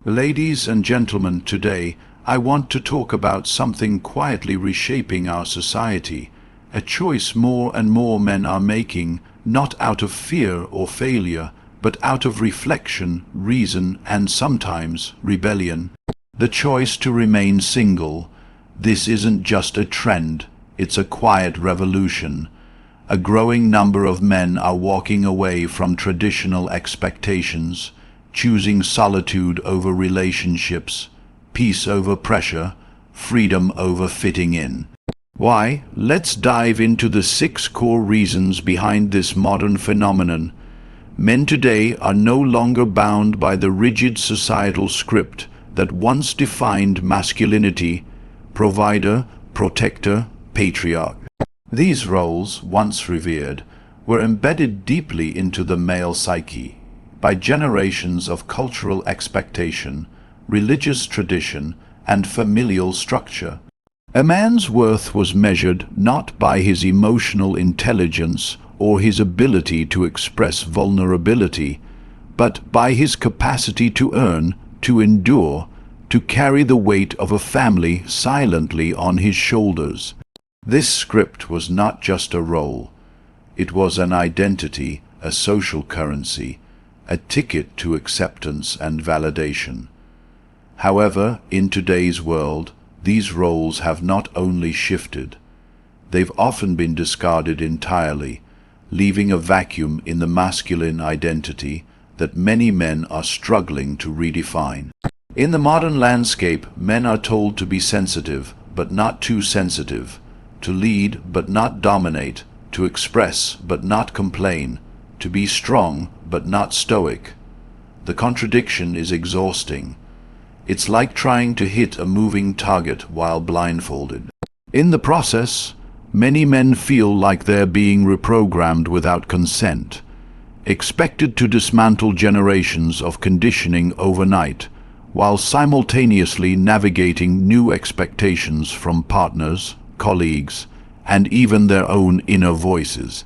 Ladies and gentlemen, today I want to talk about something quietly reshaping our society, a choice more and more men are making, not out of fear or failure, but out of reflection, reason, and sometimes rebellion. The choice to remain single. This isn't just a trend, it's a quiet revolution. A growing number of men are walking away from traditional expectations, choosing solitude over relationships, peace over pressure, freedom over fitting in. Why? Let's dive into the 6 core reasons behind this modern phenomenon. Men today are no longer bound by the rigid societal script that once defined masculinity: provider, protector, patriarch. These roles, once revered, were embedded deeply into the male psyche by generations of cultural expectation, religious tradition, and familial structure. A man's worth was measured not by his emotional intelligence or his ability to express vulnerability, but by his capacity to earn, to endure, to carry the weight of a family silently on his shoulders. This script was not just a role. It was an identity, a social currency, a ticket to acceptance and validation. However, in today's world, these roles have not only shifted, they've often been discarded entirely, leaving a vacuum in the masculine identity that many men are struggling to redefine. In the modern landscape, men are told to be sensitive, but not too sensitive, to lead but not dominate, to express but not complain, to be strong but not stoic. The contradiction is exhausting. It's like trying to hit a moving target while blindfolded. In the process, many men feel like they're being reprogrammed without consent, expected to dismantle generations of conditioning overnight, while simultaneously navigating new expectations from partners, colleagues, and even their own inner voices.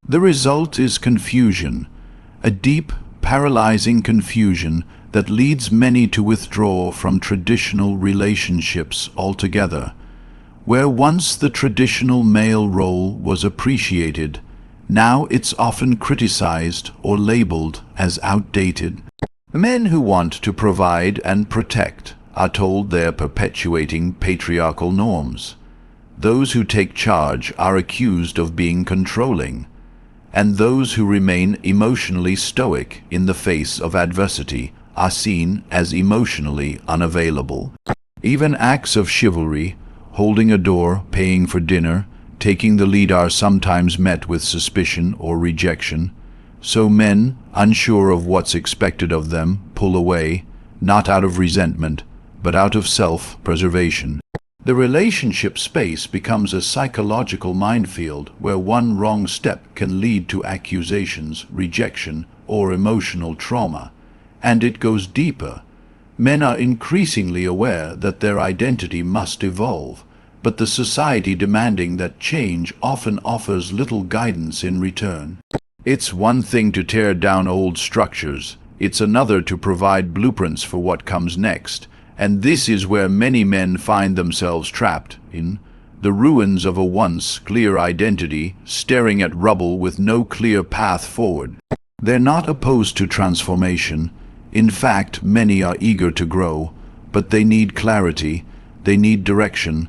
The result is confusion, a deep, paralyzing confusion that leads many to withdraw from traditional relationships altogether. Where once the traditional male role was appreciated, now it's often criticized or labeled as outdated. Men who want to provide and protect are told they're perpetuating patriarchal norms. Those who take charge are accused of being controlling, and those who remain emotionally stoic in the face of adversity are seen as emotionally unavailable. Even acts of chivalry, holding a door, paying for dinner, taking the lead, are sometimes met with suspicion or rejection. So men, unsure of what's expected of them, pull away, not out of resentment, but out of self-preservation. The relationship space becomes a psychological minefield where one wrong step can lead to accusations, rejection, or emotional trauma. And it goes deeper. Men are increasingly aware that their identity must evolve, but the society demanding that change often offers little guidance in return. It's one thing to tear down old structures, it's another to provide blueprints for what comes next. And this is where many men find themselves trapped, in the ruins of a once clear identity, staring at rubble with no clear path forward. They're not opposed to transformation. In fact, many are eager to grow, but they need clarity, they need direction.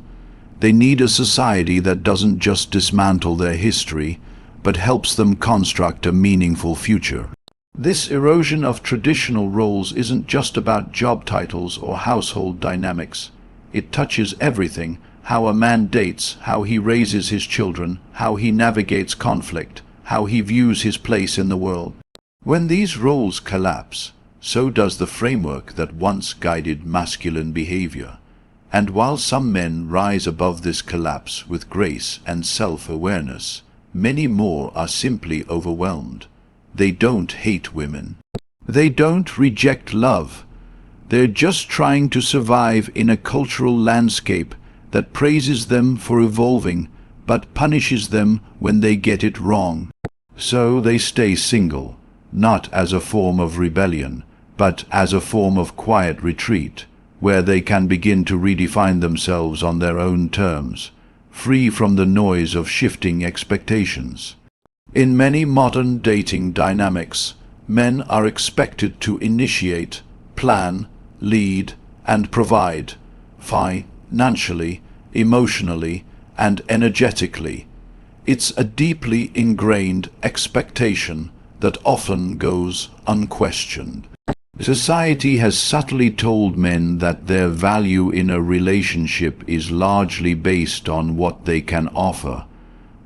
They need a society that doesn't just dismantle their history, but helps them construct a meaningful future. This erosion of traditional roles isn't just about job titles or household dynamics. It touches everything: how a man dates, how he raises his children, how he navigates conflict, how he views his place in the world. When these roles collapse, so does the framework that once guided masculine behavior. And while some men rise above this collapse with grace and self-awareness, many more are simply overwhelmed. They don't hate women. They don't reject love. They're just trying to survive in a cultural landscape that praises them for evolving, but punishes them when they get it wrong. So they stay single, not as a form of rebellion, but as a form of quiet retreat, where they can begin to redefine themselves on their own terms, free from the noise of shifting expectations. In many modern dating dynamics, men are expected to initiate, plan, lead, and provide, financially, emotionally, and energetically. It's a deeply ingrained expectation that often goes unquestioned. Society has subtly told men that their value in a relationship is largely based on what they can offer,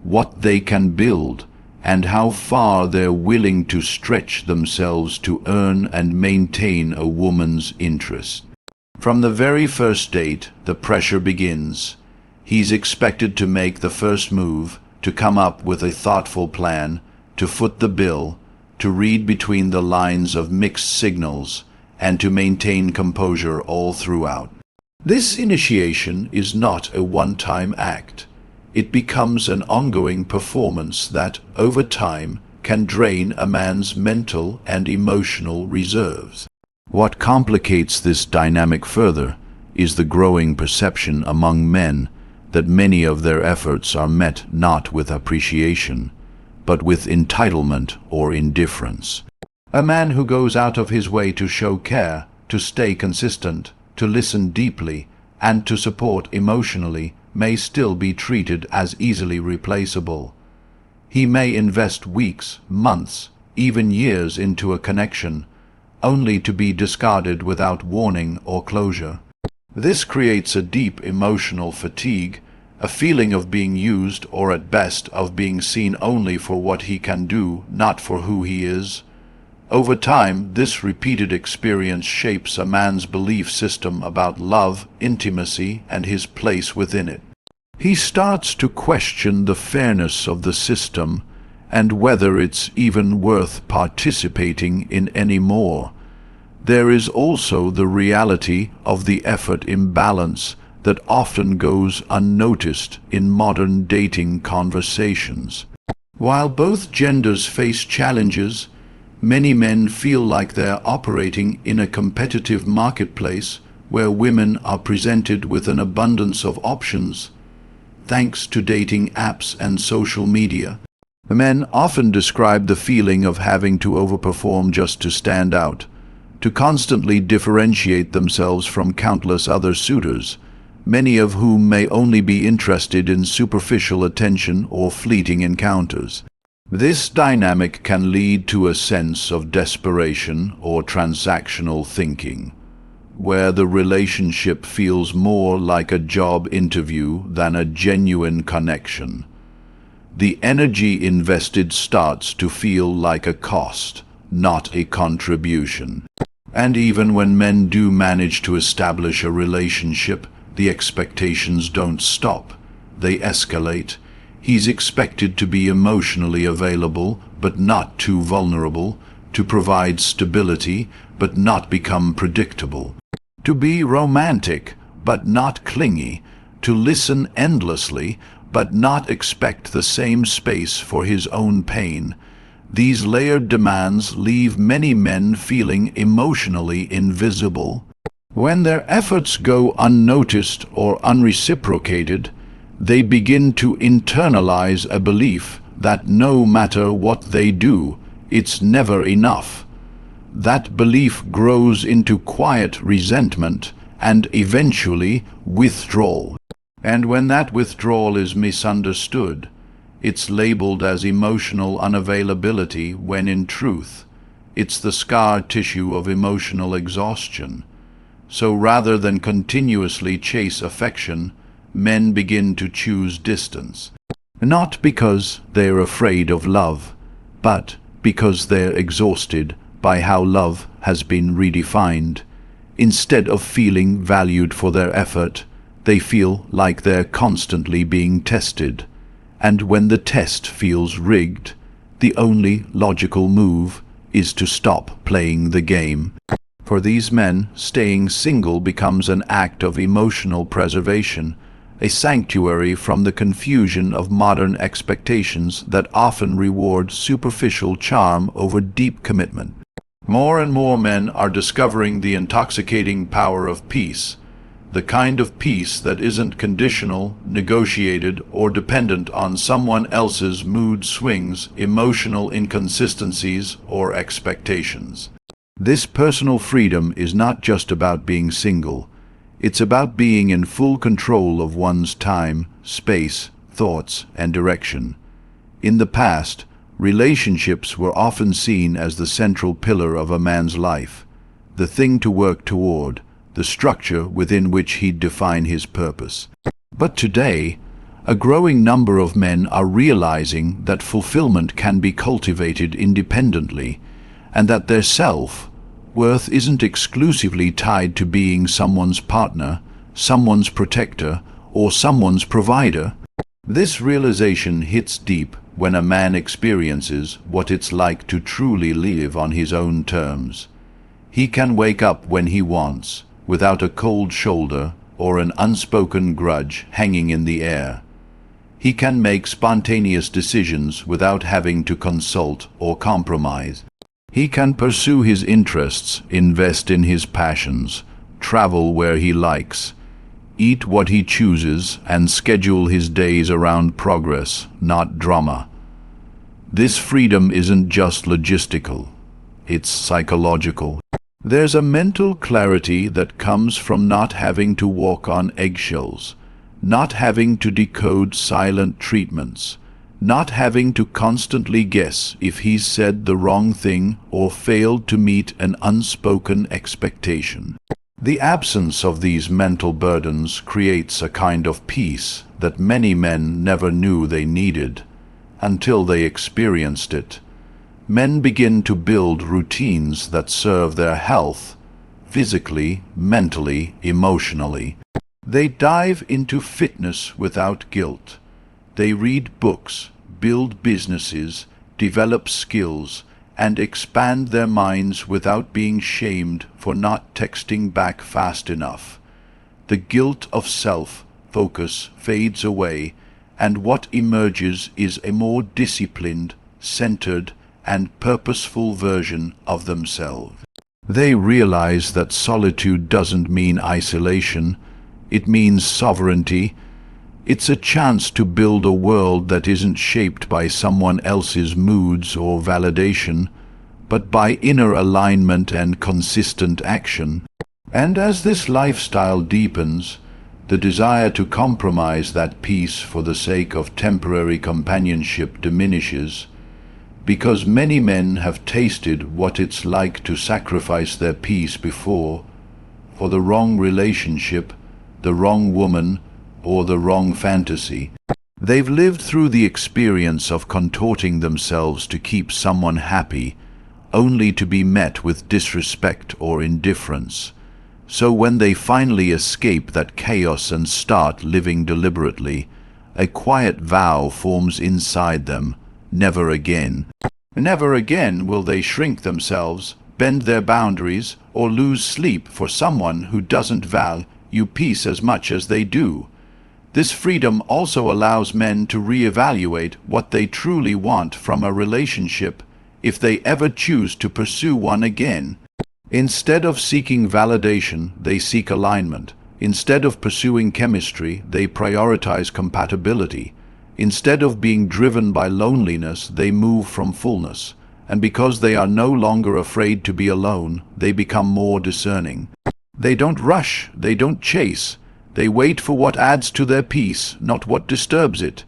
what they can build, and how far they're willing to stretch themselves to earn and maintain a woman's interest. From the very first date, the pressure begins. He's expected to make the first move, to come up with a thoughtful plan, to foot the bill, to read between the lines of mixed signals, and to maintain composure all throughout. This initiation is not a one-time act. It becomes an ongoing performance that, over time, can drain a man's mental and emotional reserves. What complicates this dynamic further is the growing perception among men that many of their efforts are met not with appreciation, but with entitlement or indifference. A man who goes out of his way to show care, to stay consistent, to listen deeply, and to support emotionally may still be treated as easily replaceable. He may invest weeks, months, even years into a connection, only to be discarded without warning or closure. This creates a deep emotional fatigue, a feeling of being used, or at best of being seen only for what he can do, not for who he is. Over time, this repeated experience shapes a man's belief system about love, intimacy, and his place within it. He starts to question the fairness of the system and whether it's even worth participating in any more. There is also the reality of the effort imbalance that often goes unnoticed in modern dating conversations. While both genders face challenges, many men feel like they're operating in a competitive marketplace where women are presented with an abundance of options. Thanks to dating apps and social media, men often describe the feeling of having to overperform just to stand out, to constantly differentiate themselves from countless other suitors, many of whom may only be interested in superficial attention or fleeting encounters. This dynamic can lead to a sense of desperation or transactional thinking, where the relationship feels more like a job interview than a genuine connection. The energy invested starts to feel like a cost, not a contribution. And even when men do manage to establish a relationship, the expectations don't stop. They escalate. He's expected to be emotionally available, but not too vulnerable, to provide stability, but not become predictable, to be romantic, but not clingy, to listen endlessly, but not expect the same space for his own pain. These layered demands leave many men feeling emotionally invisible. When their efforts go unnoticed or unreciprocated, they begin to internalize a belief that no matter what they do, it's never enough. That belief grows into quiet resentment and eventually withdrawal. And when that withdrawal is misunderstood, it's labeled as emotional unavailability when in truth, it's the scar tissue of emotional exhaustion. So rather than continuously chase affection, men begin to choose distance. Not because they're afraid of love, but because they're exhausted by how love has been redefined. Instead of feeling valued for their effort, they feel like they're constantly being tested. And when the test feels rigged, the only logical move is to stop playing the game. For these men, staying single becomes an act of emotional preservation, a sanctuary from the confusion of modern expectations that often reward superficial charm over deep commitment. More and more men are discovering the intoxicating power of peace, the kind of peace that isn't conditional, negotiated, or dependent on someone else's mood swings, emotional inconsistencies, or expectations. This personal freedom is not just about being single. It's about being in full control of one's time, space, thoughts, and direction. In the past, relationships were often seen as the central pillar of a man's life, the thing to work toward, the structure within which he'd define his purpose. But today, a growing number of men are realizing that fulfillment can be cultivated independently, and that their self-worth isn't exclusively tied to being someone's partner, someone's protector, or someone's provider. This realization hits deep when a man experiences what it's like to truly live on his own terms. He can wake up when he wants, without a cold shoulder or an unspoken grudge hanging in the air. He can make spontaneous decisions without having to consult or compromise. He can pursue his interests, invest in his passions, travel where he likes, eat what he chooses, and schedule his days around progress, not drama. This freedom isn't just logistical, it's psychological. There's a mental clarity that comes from not having to walk on eggshells, not having to decode silent treatments, not having to constantly guess if he's said the wrong thing or failed to meet an unspoken expectation. The absence of these mental burdens creates a kind of peace that many men never knew they needed until they experienced it. Men begin to build routines that serve their health, physically, mentally, emotionally. They dive into fitness without guilt. They read books, build businesses, develop skills, and expand their minds without being shamed for not texting back fast enough. The guilt of self-focus fades away, and what emerges is a more disciplined, centered, and purposeful version of themselves. They realize that solitude doesn't mean isolation, it means sovereignty. It's a chance to build a world that isn't shaped by someone else's moods or validation, but by inner alignment and consistent action. And as this lifestyle deepens, the desire to compromise that peace for the sake of temporary companionship diminishes, because many men have tasted what it's like to sacrifice their peace before, for the wrong relationship, the wrong woman, or the wrong fantasy. They've lived through the experience of contorting themselves to keep someone happy, only to be met with disrespect or indifference. So when they finally escape that chaos and start living deliberately, a quiet vow forms inside them: never again. Never again will they shrink themselves, bend their boundaries, or lose sleep for someone who doesn't value peace as much as they do. This freedom also allows men to reevaluate what they truly want from a relationship if they ever choose to pursue one again. Instead of seeking validation, they seek alignment. Instead of pursuing chemistry, they prioritize compatibility. Instead of being driven by loneliness, they move from fullness. And because they are no longer afraid to be alone, they become more discerning. They don't rush, they don't chase. They wait for what adds to their peace, not what disturbs it.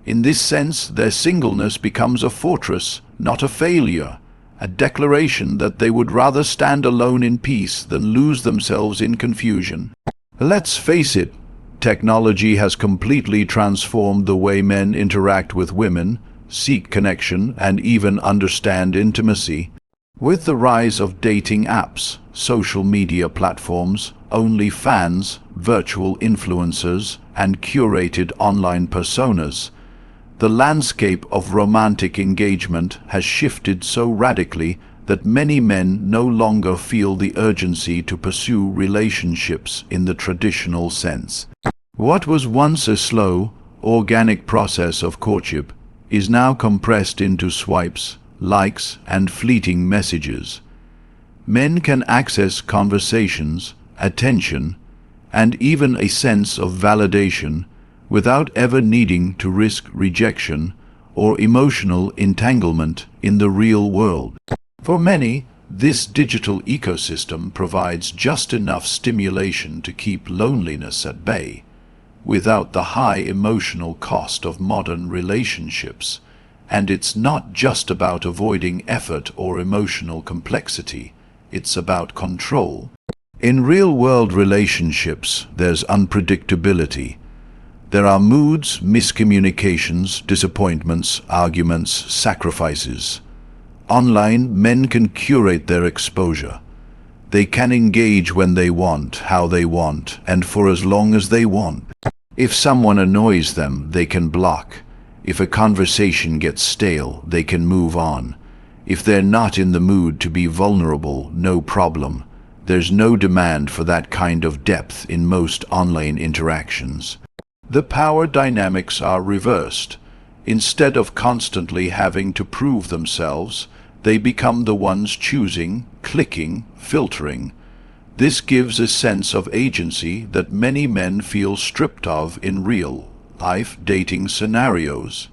In this sense, their singleness becomes a fortress, not a failure, a declaration that they would rather stand alone in peace than lose themselves in confusion. Let's face it, technology has completely transformed the way men interact with women, seek connection, and even understand intimacy. With the rise of dating apps, social media platforms, OnlyFans, virtual influencers, and curated online personas, the landscape of romantic engagement has shifted so radically that many men no longer feel the urgency to pursue relationships in the traditional sense. What was once a slow, organic process of courtship is now compressed into swipes, likes, and fleeting messages. Men can access conversations, attention, and even a sense of validation without ever needing to risk rejection or emotional entanglement in the real world. For many, this digital ecosystem provides just enough stimulation to keep loneliness at bay, without the high emotional cost of modern relationships. And it's not just about avoiding effort or emotional complexity, it's about control. In real-world relationships, there's unpredictability. There are moods, miscommunications, disappointments, arguments, sacrifices. Online, men can curate their exposure. They can engage when they want, how they want, and for as long as they want. If someone annoys them, they can block. If a conversation gets stale, they can move on. If they're not in the mood to be vulnerable, no problem. There's no demand for that kind of depth in most online interactions. The power dynamics are reversed. Instead of constantly having to prove themselves, they become the ones choosing, clicking, filtering. This gives a sense of agency that many men feel stripped of in real-life dating scenarios.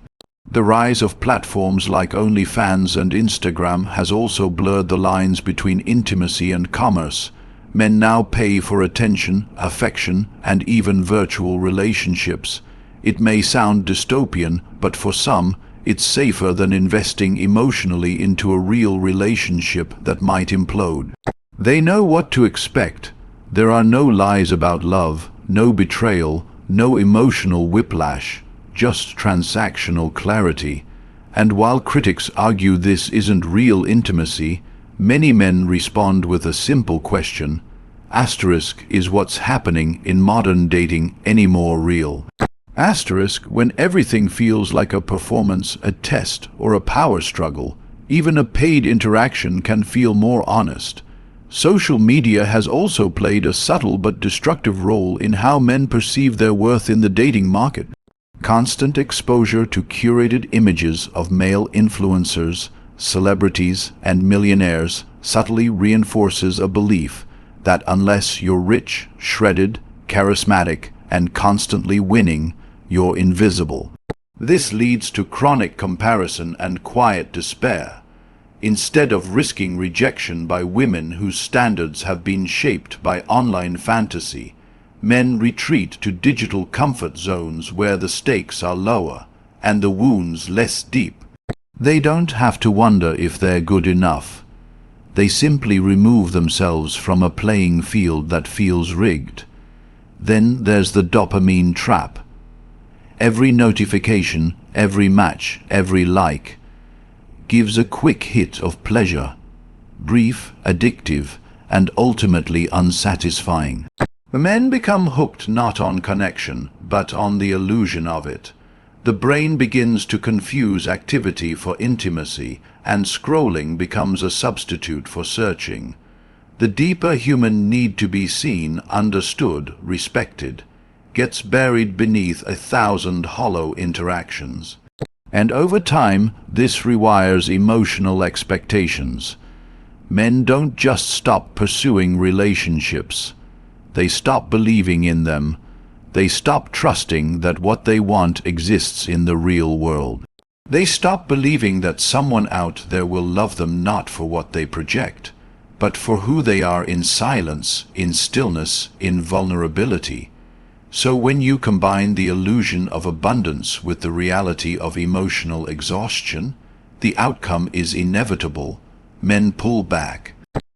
The rise of platforms like OnlyFans and Instagram has also blurred the lines between intimacy and commerce. Men now pay for attention, affection, and even virtual relationships. It may sound dystopian, but for some, it's safer than investing emotionally into a real relationship that might implode. They know what to expect. There are no lies about love, no betrayal, no emotional whiplash, just transactional clarity. And while critics argue this isn't real intimacy, many men respond with a simple question: asterisk, is what's happening in modern dating any more real? Asterisk, when everything feels like a performance, a test, or a power struggle, even a paid interaction can feel more honest. Social media has also played a subtle but destructive role in how men perceive their worth in the dating market. Constant exposure to curated images of male influencers, celebrities, and millionaires subtly reinforces a belief that unless you're rich, shredded, charismatic, and constantly winning, you're invisible. This leads to chronic comparison and quiet despair. Instead of risking rejection by women whose standards have been shaped by online fantasy, men retreat to digital comfort zones where the stakes are lower and the wounds less deep. They don't have to wonder if they're good enough. They simply remove themselves from a playing field that feels rigged. Then there's the dopamine trap. Every notification, every match, every like gives a quick hit of pleasure, brief, addictive, and ultimately unsatisfying. The men become hooked not on connection, but on the illusion of it. The brain begins to confuse activity for intimacy, and scrolling becomes a substitute for searching. The deeper human need to be seen, understood, respected, gets buried beneath 1,000 hollow interactions. And over time, this rewires emotional expectations. Men don't just stop pursuing relationships. They stop believing in them. They stop trusting that what they want exists in the real world. They stop believing that someone out there will love them not for what they project, but for who they are in silence, in stillness, in vulnerability. So when you combine the illusion of abundance with the reality of emotional exhaustion, the outcome is inevitable. Men pull back.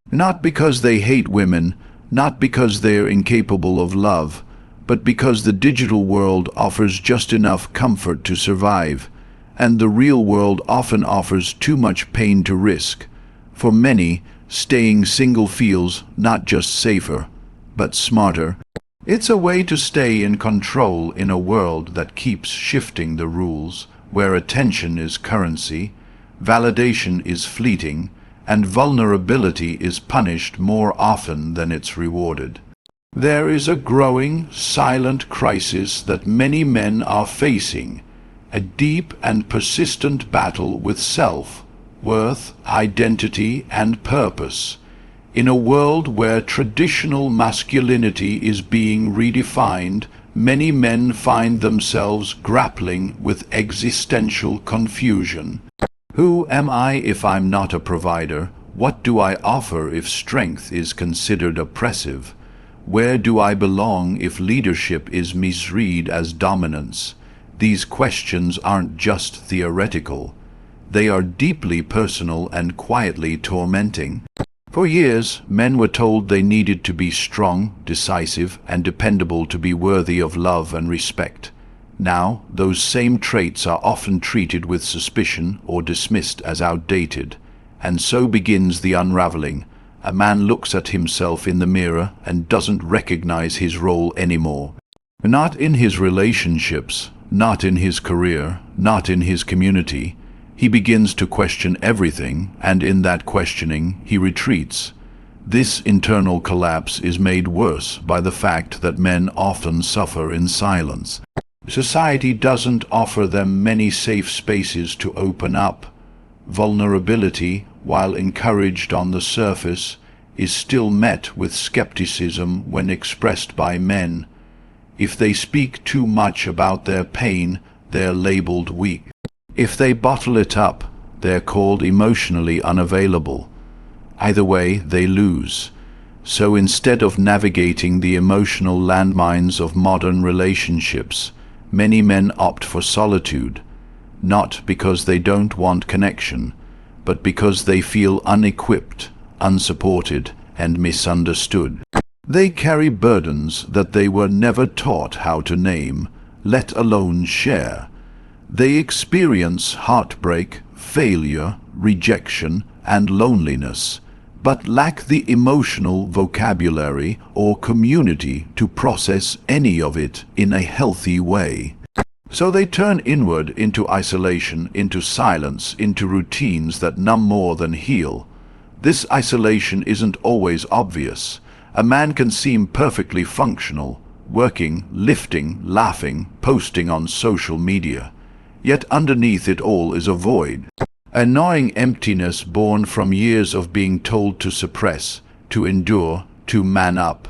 Not because they hate women, not because they're incapable of love, but because the digital world offers just enough comfort to survive, and the real world often offers too much pain to risk. For many, staying single feels not just safer, but smarter. It's a way to stay in control in a world that keeps shifting the rules, where attention is currency, validation is fleeting, and vulnerability is punished more often than it's rewarded. There is a growing, silent crisis that many men are facing, a deep and persistent battle with self, worth, identity, and purpose. In a world where traditional masculinity is being redefined, many men find themselves grappling with existential confusion. Who am I if I'm not a provider? What do I offer if strength is considered oppressive? Where do I belong if leadership is misread as dominance? These questions aren't just theoretical. They are deeply personal and quietly tormenting. For years, men were told they needed to be strong, decisive, and dependable to be worthy of love and respect. Now, those same traits are often treated with suspicion or dismissed as outdated. And so begins the unraveling. A man looks at himself in the mirror and doesn't recognize his role anymore. Not in his relationships, not in his career, not in his community. He begins to question everything, and in that questioning, he retreats. This internal collapse is made worse by the fact that men often suffer in silence. Society doesn't offer them many safe spaces to open up. Vulnerability, while encouraged on the surface, is still met with skepticism when expressed by men. If they speak too much about their pain, they're labeled weak. If they bottle it up, they're called emotionally unavailable. Either way, they lose. So instead of navigating the emotional landmines of modern relationships, many men opt for solitude, not because they don't want connection, but because they feel unequipped, unsupported, and misunderstood. They carry burdens that they were never taught how to name, let alone share. They experience heartbreak, failure, rejection, and loneliness, but lack the emotional vocabulary or community to process any of it in a healthy way. So they turn inward into isolation, into silence, into routines that numb more than heal. This isolation isn't always obvious. A man can seem perfectly functional, working, lifting, laughing, posting on social media. Yet underneath it all is a void. A gnawing emptiness born from years of being told to suppress, to endure, to man up.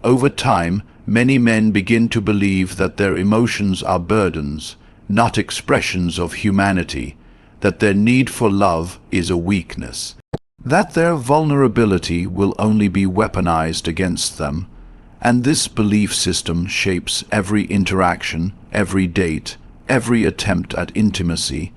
Over time, many men begin to believe that their emotions are burdens, not expressions of humanity, that their need for love is a weakness, that their vulnerability will only be weaponized against them, and this belief system shapes every interaction, every date, every attempt at intimacy.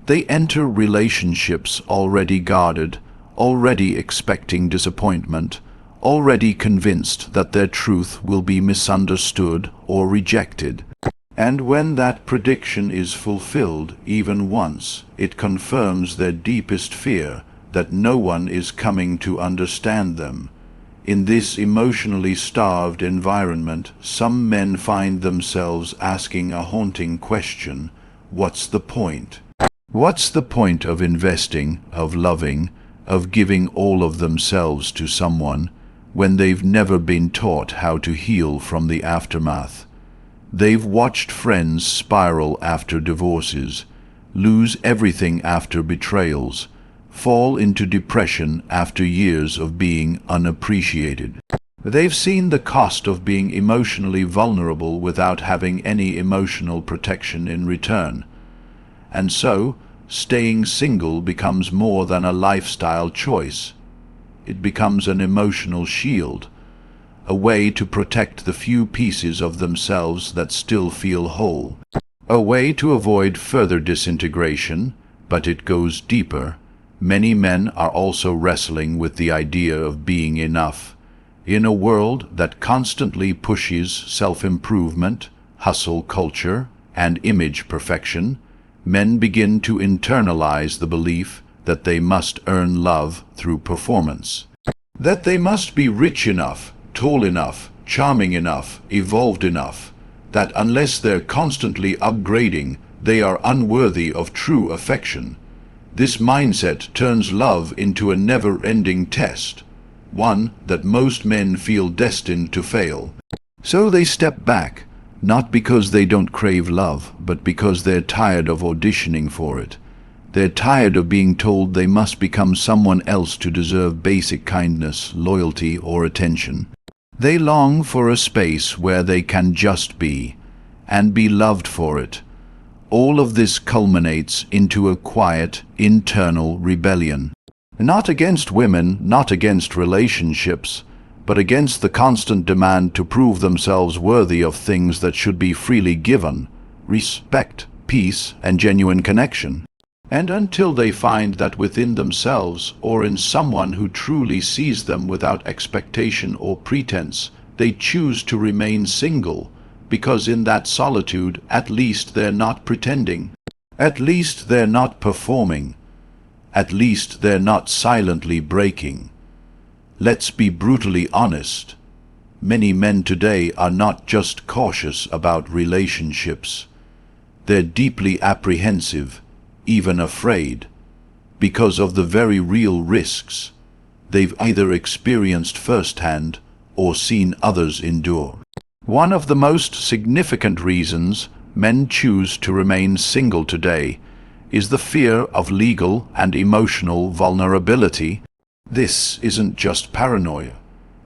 They enter relationships already guarded, already expecting disappointment, already convinced that their truth will be misunderstood or rejected. And when that prediction is fulfilled even once, it confirms their deepest fear that no one is coming to understand them. In this emotionally starved environment, some men find themselves asking a haunting question: what's the point? What's the point of investing, of loving, of giving all of themselves to someone, when they've never been taught how to heal from the aftermath? They've watched friends spiral after divorces, lose everything after betrayals, fall into depression after years of being unappreciated. They've seen the cost of being emotionally vulnerable without having any emotional protection in return. And so, staying single becomes more than a lifestyle choice. It becomes an emotional shield, a way to protect the few pieces of themselves that still feel whole, a way to avoid further disintegration, but it goes deeper. Many men are also wrestling with the idea of being enough. In a world that constantly pushes self-improvement, hustle culture, and image perfection, men begin to internalize the belief that they must earn love through performance, that they must be rich enough, tall enough, charming enough, evolved enough, that unless they're constantly upgrading, they are unworthy of true affection. This mindset turns love into a never-ending test, one that most men feel destined to fail. So they step back, not because they don't crave love, but because they're tired of auditioning for it. They're tired of being told they must become someone else to deserve basic kindness, loyalty, or attention. They long for a space where they can just be, and be loved for it. All of this culminates into a quiet, internal rebellion. Not against women, not against relationships, but against the constant demand to prove themselves worthy of things that should be freely given: respect, peace, and genuine connection. And until they find that within themselves, or in someone who truly sees them without expectation or pretense, they choose to remain single, because in that solitude, at least they're not pretending. At least they're not performing. At least they're not silently breaking. Let's be brutally honest. Many men today are not just cautious about relationships. They're deeply apprehensive, even afraid, because of the very real risks they've either experienced firsthand or seen others endure. One of the most significant reasons men choose to remain single today is the fear of legal and emotional vulnerability. This isn't just paranoia.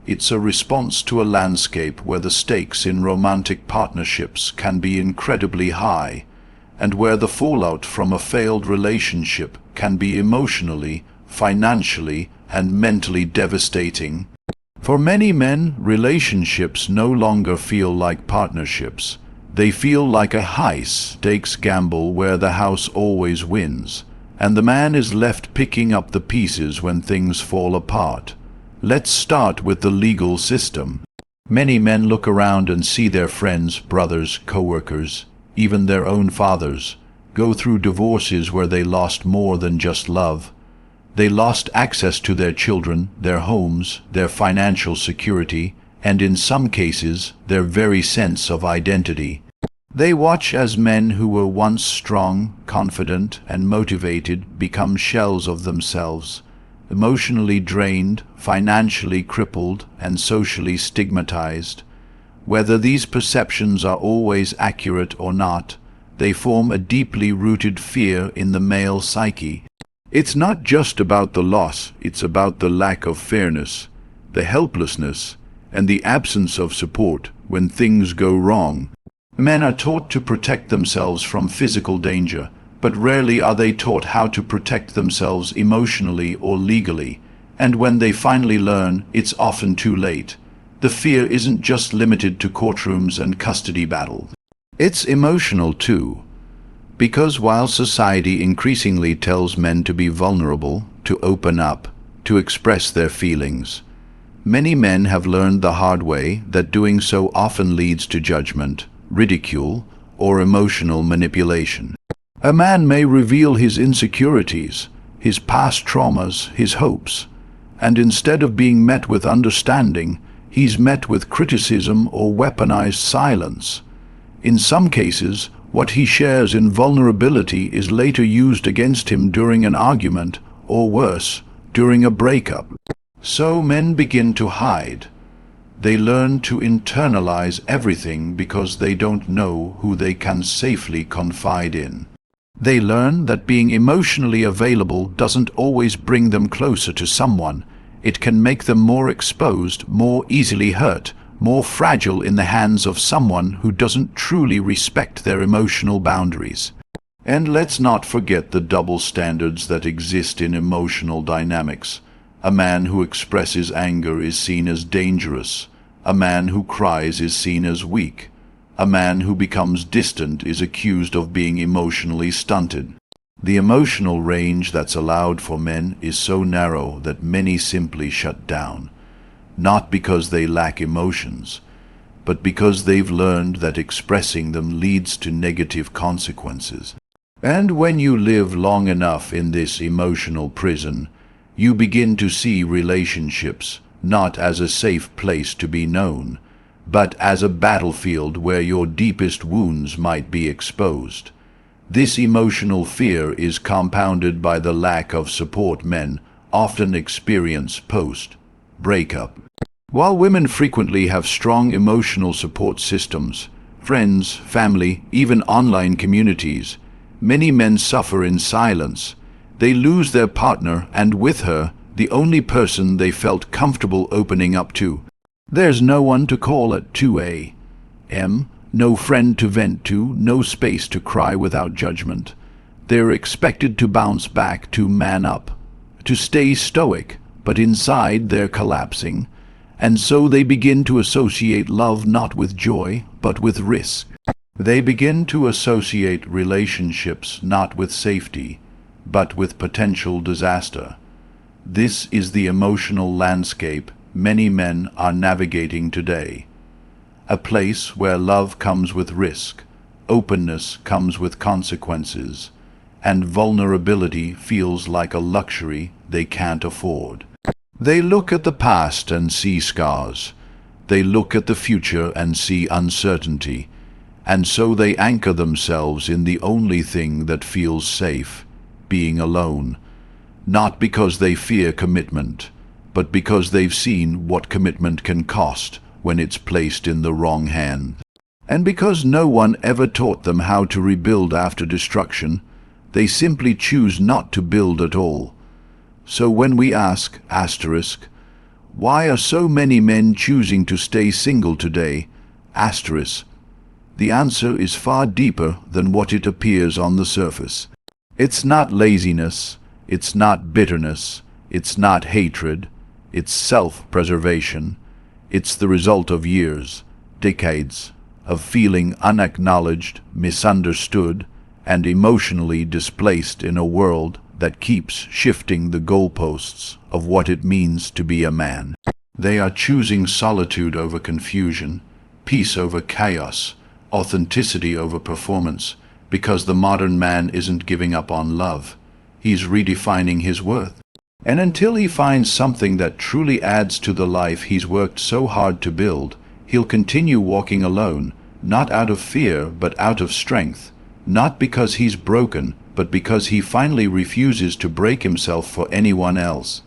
It's a response to a landscape where the stakes in romantic partnerships can be incredibly high, and where the fallout from a failed relationship can be emotionally, financially, and mentally devastating. For many men, relationships no longer feel like partnerships. They feel like a high-stakes gamble where the house always wins, and the man is left picking up the pieces when things fall apart. Let's start with the legal system. Many men look around and see their friends, brothers, co-workers, even their own fathers, go through divorces where they lost more than just love. They lost access to their children, their homes, their financial security, and in some cases, their very sense of identity. They watch as men who were once strong, confident, and motivated become shells of themselves, emotionally drained, financially crippled, and socially stigmatized. Whether these perceptions are always accurate or not, they form a deeply rooted fear in the male psyche. It's not just about the loss, it's about the lack of fairness, the helplessness, and the absence of support when things go wrong. Men are taught to protect themselves from physical danger, but rarely are they taught how to protect themselves emotionally or legally, and when they finally learn, it's often too late. The fear isn't just limited to courtrooms and custody battles. It's emotional too, because while society increasingly tells men to be vulnerable, to open up, to express their feelings, many men have learned the hard way that doing so often leads to judgment, ridicule, or emotional manipulation. A man may reveal his insecurities, his past traumas, his hopes, and instead of being met with understanding, he's met with criticism or weaponized silence. In some cases, what he shares in vulnerability is later used against him during an argument, or worse, during a breakup. So men begin to hide. They learn to internalize everything because they don't know who they can safely confide in. They learn that being emotionally available doesn't always bring them closer to someone. It can make them more exposed, more easily hurt, more fragile in the hands of someone who doesn't truly respect their emotional boundaries. And let's not forget the double standards that exist in emotional dynamics. A man who expresses anger is seen as dangerous. A man who cries is seen as weak. A man who becomes distant is accused of being emotionally stunted. The emotional range that's allowed for men is so narrow that many simply shut down. Not because they lack emotions, but because they've learned that expressing them leads to negative consequences. And when you live long enough in this emotional prison, you begin to see relationships not as a safe place to be known, but as a battlefield where your deepest wounds might be exposed. This emotional fear is compounded by the lack of support men often experience post-breakup. While women frequently have strong emotional support systems, friends, family, even online communities, many men suffer in silence They lose their partner, and with her, the only person they felt comfortable opening up to. There's no one to call at 2 a.m., no friend to vent to, no space to cry without judgment. They're expected to bounce back, to man up, to stay stoic, but inside they're collapsing. And so they begin to associate love not with joy, but with risk. They begin to associate relationships not with safety, but with potential disaster. This is the emotional landscape many men are navigating today. A place where love comes with risk, openness comes with consequences, and vulnerability feels like a luxury they can't afford. They look at the past and see scars. They look at the future and see uncertainty. And so they anchor themselves in the only thing that feels safe, being alone. Not because they fear commitment, but because they've seen what commitment can cost when it's placed in the wrong hand. And because no one ever taught them how to rebuild after destruction, they simply choose not to build at all. So when we ask, why are so many men choosing to stay single today, the answer is far deeper than what it appears on the surface. It's not laziness, it's not bitterness, it's not hatred, it's self-preservation. It's the result of years, decades, of feeling unacknowledged, misunderstood, and emotionally displaced in a world that keeps shifting the goalposts of what it means to be a man. They are choosing solitude over confusion, peace over chaos, authenticity over performance, because the modern man isn't giving up on love. He's redefining his worth. And until he finds something that truly adds to the life he's worked so hard to build, he'll continue walking alone, not out of fear, but out of strength, not because he's broken, but because he finally refuses to break himself for anyone else.